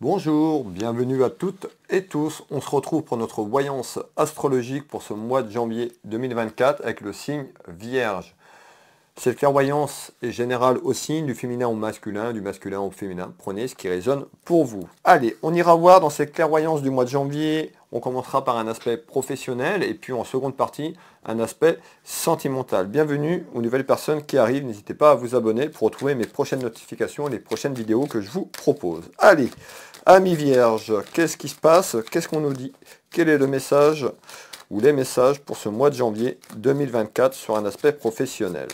Bonjour, bienvenue à toutes et tous. On se retrouve pour notre voyance astrologique pour ce mois de janvier 2024 avec le signe Vierge. Cette clairvoyance est générale au signe du féminin au masculin, du masculin au féminin. Prenez ce qui résonne pour vous. Allez, on ira voir dans cette clairvoyance du mois de janvier. On commencera par un aspect professionnel et puis en seconde partie, un aspect sentimental. Bienvenue aux nouvelles personnes qui arrivent. N'hésitez pas à vous abonner pour retrouver mes prochaines notifications et les prochaines vidéos que je vous propose. Allez, amis vierges, qu'est-ce qui se passe? Qu'est-ce qu'on nous dit? Quel est le message ou les messages pour ce mois de janvier 2024 sur un aspect professionnel?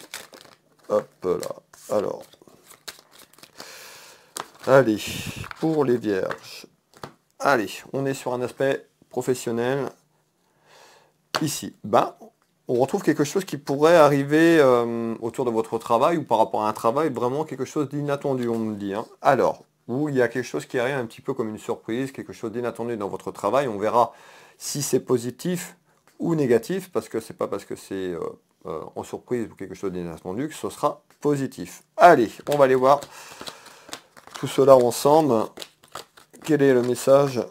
Hop là. Alors. Allez, pour les vierges. Allez, on est sur un aspect professionnel. Ici. On retrouve quelque chose qui pourrait arriver autour de votre travail ou par rapport à un travail, vraiment quelque chose d'inattendu, on me dit. Alors, où il y a quelque chose qui arrive un petit peu comme une surprise, quelque chose d'inattendu dans votre travail. On verra si c'est positif ou négatif, parce que c'est pas parce que c'est en surprise ou quelque chose d'inattendu que ce sera positif. Allez, on va aller voir tout cela ensemble. Quel est le message,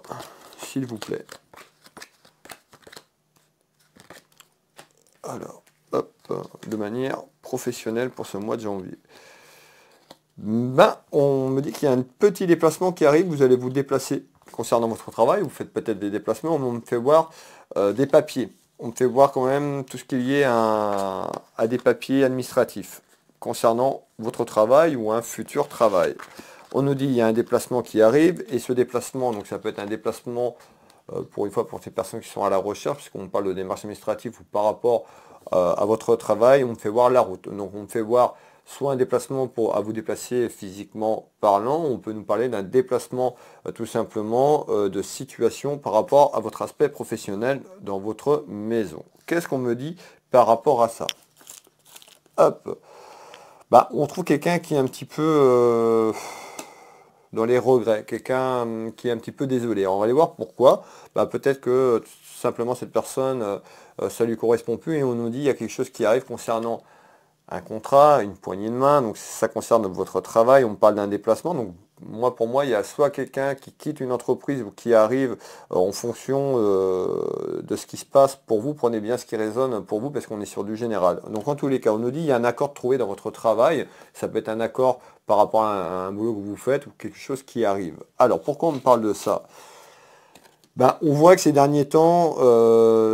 s'il vous plaît? Alors, hop, de manière professionnelle pour ce mois de janvier. On me dit qu'il y a un petit déplacement qui arrive, vous allez vous déplacer concernant votre travail, vous faites peut-être des déplacements, on me fait voir des papiers. On me fait voir quand même tout ce qui est lié à des papiers administratifs concernant votre travail ou un futur travail. On nous dit qu'il y a un déplacement qui arrive, et ce déplacement, donc ça peut être un déplacement pour une fois pour ces personnes qui sont à la recherche, puisqu'on parle de démarches administratives ou par rapport à votre travail, on me fait voir la route. Donc on me fait voir soit un déplacement à vous déplacer physiquement parlant, on peut nous parler d'un déplacement tout simplement de situation par rapport à votre aspect professionnel dans votre maison. Qu'est-ce qu'on me dit par rapport à ça? Hop. On trouve quelqu'un qui est un petit peu dans les regrets, quelqu'un qui est un petit peu désolé. On va aller voir pourquoi. Peut-être que tout simplement cette personne, ça lui correspond plus et on nous dit il y a quelque chose qui arrive concernant un contrat, une poignée de main, donc ça concerne votre travail, on parle d'un déplacement, donc pour moi, il y a soit quelqu'un qui quitte une entreprise ou qui arrive en fonction de ce qui se passe pour vous, prenez bien ce qui résonne pour vous parce qu'on est sur du général. Donc en tous les cas, on nous dit il y a un accord trouvé dans votre travail, ça peut être un accord par rapport à un boulot que vous faites ou quelque chose qui arrive. Alors pourquoi on me parle de ça? On voit que ces derniers temps,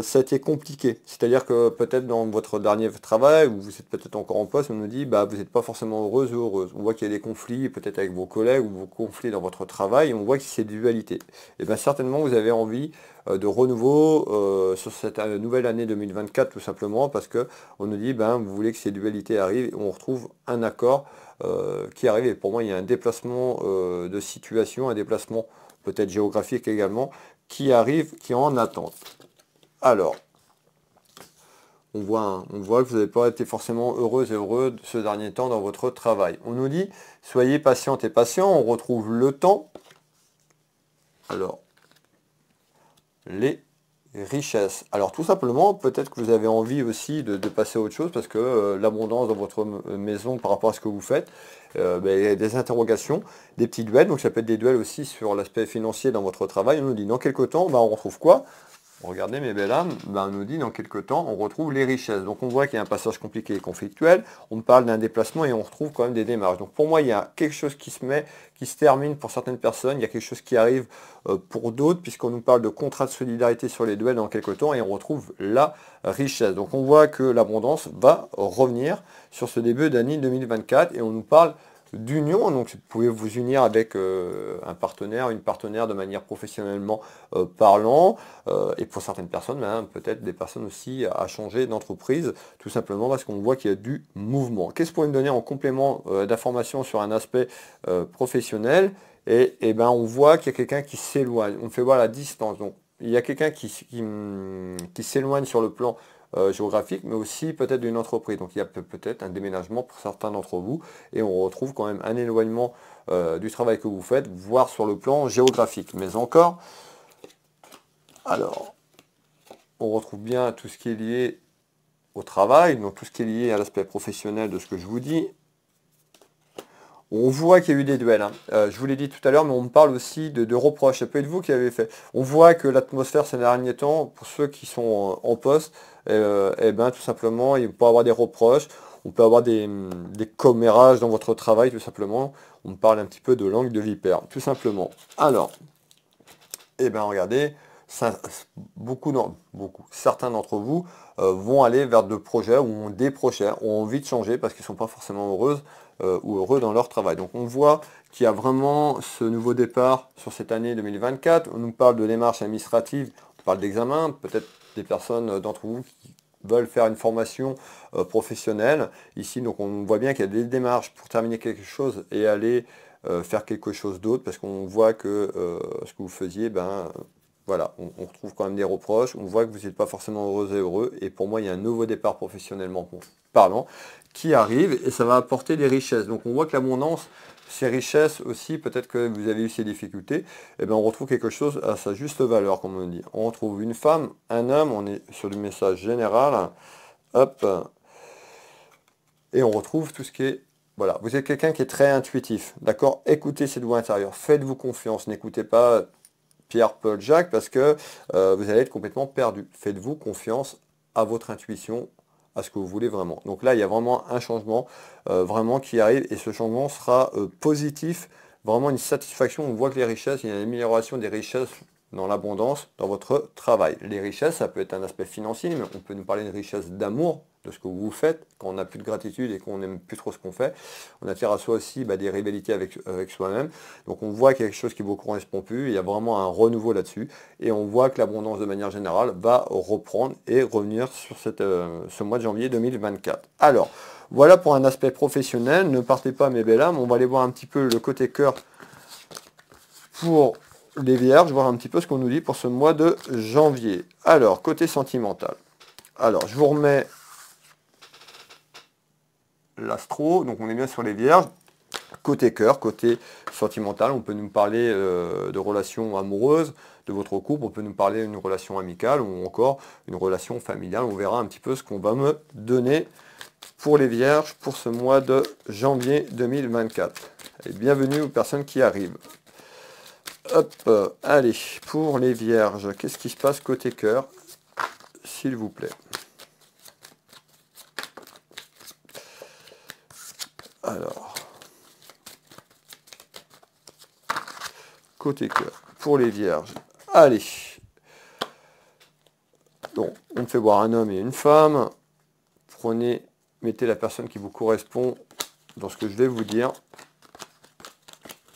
ça a été compliqué. C'est-à-dire que peut-être dans votre dernier travail, ou vous êtes peut-être encore en poste, on nous dit, vous n'êtes pas forcément heureuse ou heureuse. On voit qu'il y a des conflits, peut-être avec vos collègues, ou vos conflits dans votre travail, et on voit que c'est dualité. Et bien certainement, vous avez envie de renouveau sur cette nouvelle année 2024, tout simplement, parce que on nous dit, vous voulez que ces dualités arrivent, et on retrouve un accord qui arrive. Et pour moi, il y a un déplacement de situation, un déplacement peut-être géographique également, qui arrive, qui est en attente. Alors, on voit que vous n'avez pas été forcément heureuse et heureux de ce dernier temps dans votre travail. On nous dit, soyez patiente et patient, on retrouve le temps. Alors, les richesses. Alors tout simplement, peut-être que vous avez envie aussi de passer à autre chose, parce que l'abondance dans votre maison par rapport à ce que vous faites, il y a des interrogations, des petits duels, donc ça peut être des duels aussi sur l'aspect financier dans votre travail. On nous dit dans quelques temps, on retrouve quoi? Regardez mes belles âmes, on nous dit dans quelques temps, on retrouve les richesses. Donc on voit qu'il y a un passage compliqué et conflictuel, on parle d'un déplacement et on retrouve quand même des démarches. Donc pour moi, il y a quelque chose qui se termine pour certaines personnes, il y a quelque chose qui arrive pour d'autres, puisqu'on nous parle de contrat de solidarité sur les duels dans quelques temps et on retrouve la richesse. Donc on voit que l'abondance va revenir sur ce début d'année 2024 et on nous parle d'union, donc vous pouvez vous unir avec un partenaire, une partenaire de manière professionnellement parlant, et pour certaines personnes, peut-être des personnes aussi à changer d'entreprise, tout simplement parce qu'on voit qu'il y a du mouvement. Qu'est-ce que vous pouvez me donner en complément d'information sur un aspect professionnel? On voit qu'il y a quelqu'un qui s'éloigne, on fait voir la distance, donc il y a quelqu'un qui s'éloigne sur le plan géographique, mais aussi peut-être d'une entreprise. Donc il y a peut-être un déménagement pour certains d'entre vous, et on retrouve quand même un éloignement du travail que vous faites, voire sur le plan géographique. Mais encore, alors, on retrouve bien tout ce qui est lié au travail, donc tout ce qui est lié à l'aspect professionnel de ce que je vous dis. On voit qu'il y a eu des duels, hein. Je vous l'ai dit tout à l'heure, mais on me parle aussi de reproches. Ça peut être vous qui avez fait. On voit que l'atmosphère ces derniers temps, pour ceux qui sont en poste, eh ben, tout simplement, il peut y avoir des reproches. On peut avoir des commérages dans votre travail, tout simplement. On me parle un petit peu de langue de vipère, tout simplement. Alors, eh ben, regardez, ça, certains d'entre vous vont aller vers de projets ou ont des projets, ont envie de changer parce qu'ils ne sont pas forcément heureuses ou heureux dans leur travail. Donc on voit qu'il y a vraiment ce nouveau départ sur cette année 2024. On nous parle de démarches administratives, on parle d'examen, peut-être des personnes d'entre vous qui veulent faire une formation professionnelle. Ici, donc on voit bien qu'il y a des démarches pour terminer quelque chose et aller faire quelque chose d'autre, parce qu'on voit que ce que vous faisiez, ben voilà, on retrouve quand même des reproches, on voit que vous n'êtes pas forcément heureux et heureux, et pour moi, il y a un nouveau départ professionnellement parlant qui arrive, et ça va apporter des richesses. Donc on voit que l'abondance, ces richesses aussi, peut-être que vous avez eu ces difficultés, et bien on retrouve quelque chose à sa juste valeur, comme on dit. On retrouve une femme, un homme, on est sur le message général, hop, et on retrouve tout ce qui est... Voilà, vous êtes quelqu'un qui est très intuitif, d'accord? Écoutez cette voix intérieure, faites-vous confiance, n'écoutez pas Pierre, Paul, Jacques, parce que vous allez être complètement perdu. Faites-vous confiance à votre intuition, à ce que vous voulez vraiment. Donc là, il y a vraiment un changement vraiment qui arrive, et ce changement sera positif, vraiment une satisfaction. On voit que les richesses, il y a une amélioration des richesses dans l'abondance, dans votre travail. Les richesses, ça peut être un aspect financier, mais on peut nous parler de richesse d'amour, de ce que vous faites, quand on n'a plus de gratitude et qu'on n'aime plus trop ce qu'on fait. On attire à soi aussi des rivalités avec soi-même. Donc on voit quelque chose qui ne vous correspond plus, il y a vraiment un renouveau là-dessus, et on voit que l'abondance de manière générale va reprendre et revenir sur ce mois de janvier 2024. Alors, voilà pour un aspect professionnel. Ne partez pas mes belles âmes, on va aller voir un petit peu le côté cœur pour les vierges, voir un petit peu ce qu'on nous dit pour ce mois de janvier. Alors, côté sentimental. Alors, je vous remets l'astro, donc on est bien sur les vierges. Côté cœur, côté sentimental, on peut nous parler de relations amoureuses, de votre couple, on peut nous parler d'une relation amicale ou encore une relation familiale. On verra un petit peu ce qu'on va me donner pour les vierges pour ce mois de janvier 2024. Et bienvenue aux personnes qui arrivent. Hop, allez, pour les vierges, qu'est-ce qui se passe côté cœur, s'il vous plaît? Alors, côté cœur, pour les vierges, allez. Donc, on me fait voir un homme et une femme. Prenez, mettez la personne qui vous correspond dans ce que je vais vous dire.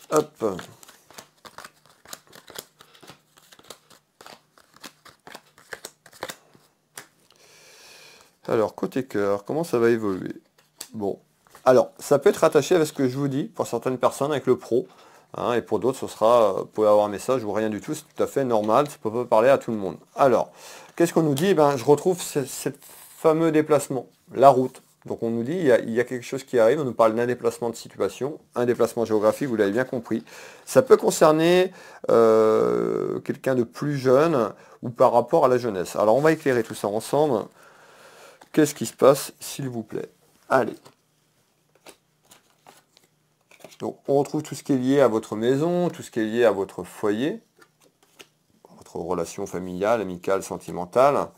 Hop. Alors, côté cœur, comment ça va évoluer? Bon, alors, ça peut être rattaché avec ce que je vous dis, pour certaines personnes, avec le pro, hein, et pour d'autres, ce sera, vous pouvez avoir un message ou rien du tout, c'est tout à fait normal, ça peut pas parler à tout le monde. Alors, qu'est-ce qu'on nous dit? Ben, je retrouve ce fameux déplacement, la route. Donc on nous dit, il y a quelque chose qui arrive, on nous parle d'un déplacement de situation, un déplacement géographique, vous l'avez bien compris. Ça peut concerner quelqu'un de plus jeune ou par rapport à la jeunesse. Alors on va éclairer tout ça ensemble. Qu'est-ce qui se passe, s'il vous plaît? Allez. Donc on retrouve tout ce qui est lié à votre maison, tout ce qui est lié à votre foyer, votre relation familiale, amicale, sentimentale.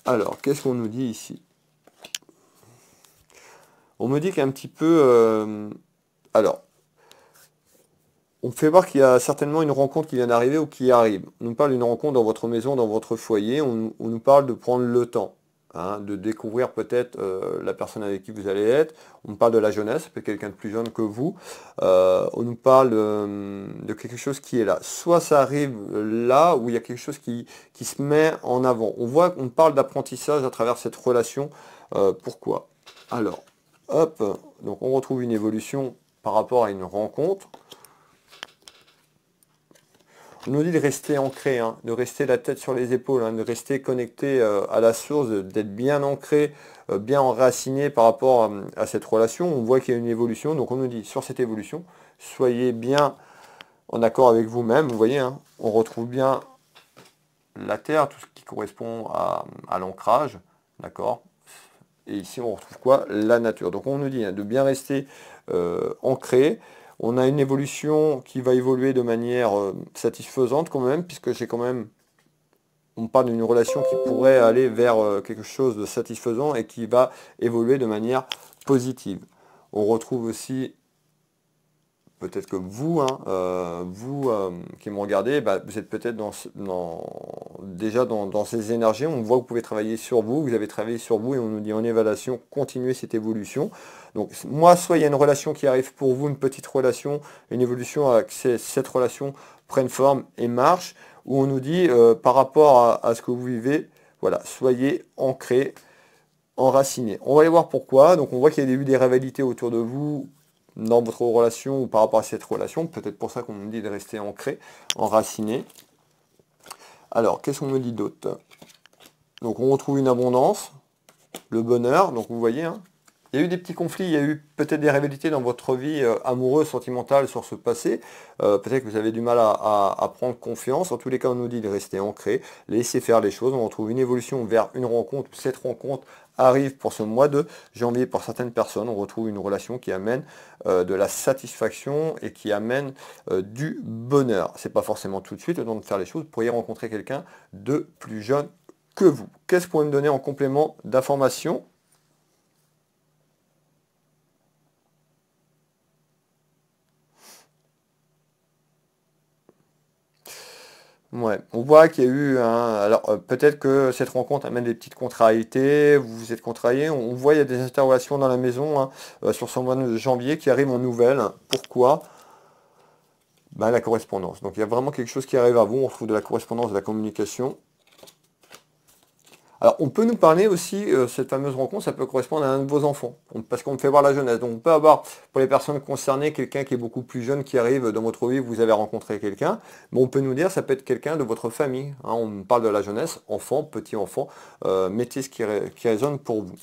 Alors, qu'est-ce qu'on nous dit ici? On me dit qu'un petit peu... alors, on me fait voir qu'il y a certainement une rencontre qui vient d'arriver ou qui arrive. On nous parle d'une rencontre dans votre maison, dans votre foyer. On nous parle de prendre le temps. Hein, de découvrir peut-être la personne avec qui vous allez être. On nous parle de la jeunesse, peut-être quelqu'un de plus jeune que vous. On nous parle de quelque chose qui est là. Soit ça arrive là, où il y a quelque chose qui se met en avant. On voit qu'on parle d'apprentissage à travers cette relation. Pourquoi? Alors, hop, donc on retrouve une évolution par rapport à une rencontre. On nous dit de rester ancré, hein, de rester la tête sur les épaules, hein, de rester connecté à la source, d'être bien ancré, bien enraciné par rapport à cette relation. On voit qu'il y a une évolution, donc on nous dit sur cette évolution, soyez bien en accord avec vous-même. Vous voyez, hein, on retrouve bien la terre, tout ce qui correspond à l'ancrage, d'accord? Et ici, on retrouve quoi? La nature. Donc on nous dit hein, de bien rester ancrée. On a une évolution qui va évoluer de manière satisfaisante quand même, puisque j'ai quand même, on parle d'une relation qui pourrait aller vers quelque chose de satisfaisant et qui va évoluer de manière positive. On retrouve aussi, peut-être que vous, qui me regardez, bah, vous êtes peut-être déjà dans ces énergies. On voit que vous pouvez travailler sur vous, vous avez travaillé sur vous et on nous dit en évaluation, continuez cette évolution. Donc moi, soit il y a une relation qui arrive pour vous, une petite relation, une évolution, que cette relation prenne forme et marche, où on nous dit par rapport à ce que vous vivez, voilà, soyez ancrés, enracinés. On va aller voir pourquoi. Donc on voit qu'il y a eu des rivalités autour de vous dans votre relation ou par rapport à cette relation. Peut-être pour ça qu'on nous dit de rester ancré, enraciné. Alors, qu'est-ce qu'on me dit d'autre? Donc on retrouve une abondance, le bonheur. Donc vous voyez, hein, il y a eu des petits conflits, il y a eu peut-être des rivalités dans votre vie amoureuse, sentimentale sur ce passé. Peut-être que vous avez du mal à prendre confiance. En tous les cas, on nous dit de rester ancré, laisser faire les choses. On retrouve une évolution vers une rencontre. Cette rencontre arrive pour ce mois de janvier pour certaines personnes. On retrouve une relation qui amène de la satisfaction et qui amène du bonheur. C'est pas forcément tout de suite le temps de faire les choses. Vous pourriez rencontrer quelqu'un de plus jeune que vous. Qu'est-ce que vous pouvez me donner en complément d'information? Ouais, on voit qu'il y a eu un... Alors peut-être que cette rencontre amène des petites contrariétés, vous vous êtes contrariés, on voit il y a des interrogations dans la maison hein, sur ce mois de janvier qui arrive en nouvelle. Pourquoi? Ben, la correspondance. Donc il y a vraiment quelque chose qui arrive à vous, on retrouve de la correspondance, de la communication. Alors, on peut nous parler aussi, cette fameuse rencontre, ça peut correspondre à un de vos enfants, parce qu'on me fait voir la jeunesse. Donc, on peut avoir, pour les personnes concernées, quelqu'un qui est beaucoup plus jeune qui arrive dans votre vie, vous avez rencontré quelqu'un, mais on peut nous dire, ça peut être quelqu'un de votre famille. Hein, on parle de la jeunesse, enfant, petit enfant, mettez ce qui résonne pour vous.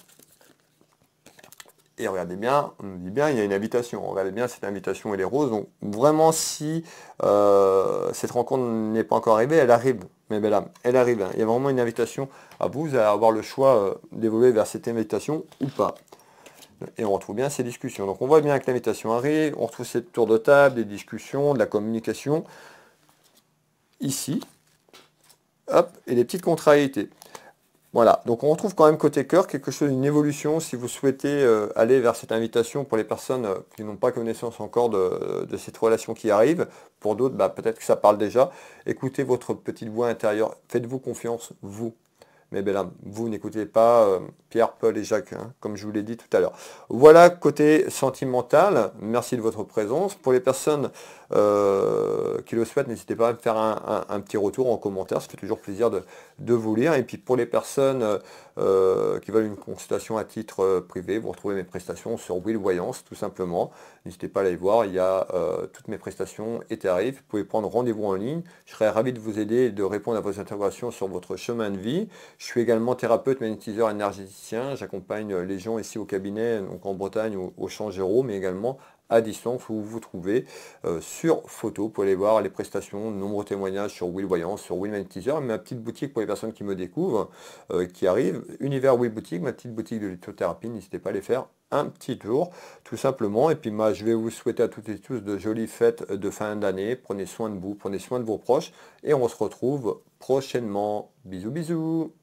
Et regardez bien, on nous dit bien, il y a une invitation. Regardez bien, cette invitation, elle est rose. Donc vraiment, si cette rencontre n'est pas encore arrivée, elle arrive, mes belles âmes. Elle arrive. Hein. Il y a vraiment une invitation à vous. Vous allez avoir le choix d'évoluer vers cette invitation ou pas. Et on retrouve bien ces discussions. Donc on voit bien que l'invitation arrive. On retrouve cette tour de table, des discussions, de la communication. Ici. Hop, et des petites contrariétés. Voilà, donc on retrouve quand même côté cœur quelque chose, une évolution si vous souhaitez aller vers cette invitation pour les personnes qui n'ont pas connaissance encore de cette relation qui arrive. Pour d'autres, bah, peut-être que ça parle déjà. Écoutez votre petite voix intérieure, faites-vous confiance, vous. Mais ben là, vous n'écoutez pas Pierre, Paul et Jacques, hein, comme je vous l'ai dit tout à l'heure. Voilà côté sentimental, merci de votre présence. Pour les personnes qui le souhaitent, n'hésitez pas à me faire un petit retour en commentaire, ça fait toujours plaisir de vous lire. Et puis pour les personnes qui veulent une consultation à titre privé, vous retrouvez mes prestations sur Will Voyance, tout simplement. N'hésitez pas à aller voir, il y a toutes mes prestations et tarifs. Vous pouvez prendre rendez-vous en ligne. Je serai ravi de vous aider et de répondre à vos interrogations sur votre chemin de vie. Je suis également thérapeute, magnétiseur, énergéticien. J'accompagne les gens ici au cabinet, donc en Bretagne, au Champ Géraud, mais également à distance où vous vous trouvez sur photo. Vous pouvez aller voir les prestations, nombreux témoignages sur Will Voyance, sur Will Magnétiseur, ma petite boutique pour les personnes qui me découvrent, qui arrivent, Univers Will Boutique, ma petite boutique de lithothérapie, n'hésitez pas à les faire un petit tour, tout simplement. Et puis moi, je vais vous souhaiter à toutes et tous de jolies fêtes de fin d'année. Prenez soin de vous, prenez soin de vos proches, et on se retrouve prochainement. Bisous, bisous.